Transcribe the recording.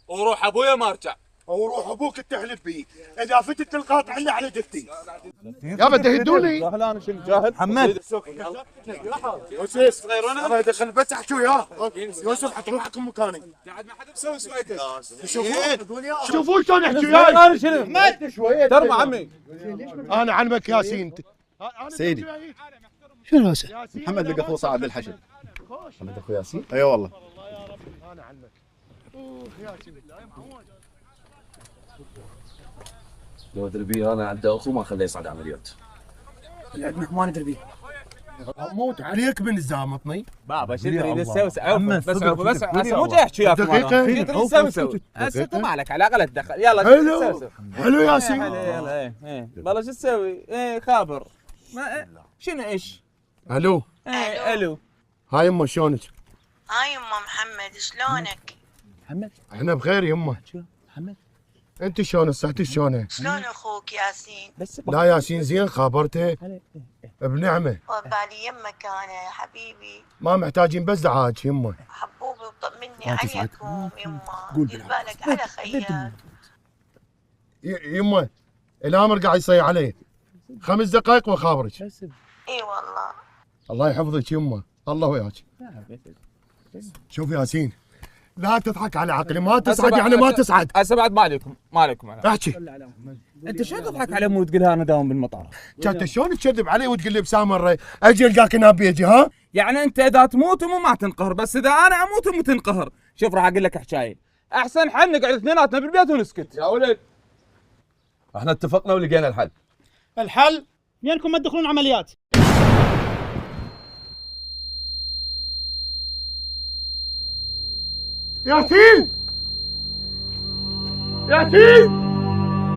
وروح ابويا ما ارجع. وروح ابوك تحلف بي اذا فتت القاطع اللي على دفتي. يابا تهدوني. جاهل انا شنو جاهل؟ محمد يوسف انا دخل بس احكي وياه. يوسف حط روحك مكاني. قاعد ما حد مسوي سويته. شوفوا شلون احكي وياي. انا شنو؟ محمد شويه ترى عمي. انا علمك ياسين. سيدي شنو هسه؟ محمد لقى اخوه صاعد للحشد. محمد اخو ياسين؟ اي أيوة والله. انا علمك. اوه ياسين لو ادري بيه انا عنده اخو ما خليه يصعد عمليات. لعبنا ما ندري بيه. اموت عليك من الزامطني. بابا شو تريد تسوي؟ محمد، بس صدق بس صدق. هسه مو جاي احكي وياكم دقيقة. انا. شو تريد تسوي؟ هسه انت مالك علاقه لا تدخل. يلا حلو حلو ياسين. يلا ايه والله شو تسوي؟ ايه خابر. ما شنو ايش؟ الو ايه الو. هاي يمه شلونك؟ هاي يما محمد شلونك؟ احنا بخير يمه. محمد انت شلون صحتك شلونك؟ شلون اخوك ياسين؟ بس لا ياسين زين خابرته بنعمه. وبالي يمك انا يا حبيبي ما محتاجين بس دعاك يمه. حبوبي وطمني عليكم يما دير بالك على خيال. يمه الامر قاعد يصيح علي 5 دقائق واخابرك. اي والله. الله يحفظك يمه الله وياك. شوف ياسين لا تضحك على عقلي ما تسعد يعني ما تسعد. هسه بعد ما عليكم انا. احكي انت شو تضحك على مو تقول انا داوم بالمطار؟ كنت شلون تكذب علي وتقول لي بسامر اجي القاك هنا بيجي ها؟ يعني انت اذا تموت مو ما تنقهر، بس اذا انا اموت مو تنقهر. شوف راح اقول لك حكايه، احسن حل نقعد اثنيناتنا بالبيت ونسكت. يا ولد احنا اتفقنا ولقينا الحل. الحل وينكم ما تدخلون عمليات. ياسين ياسين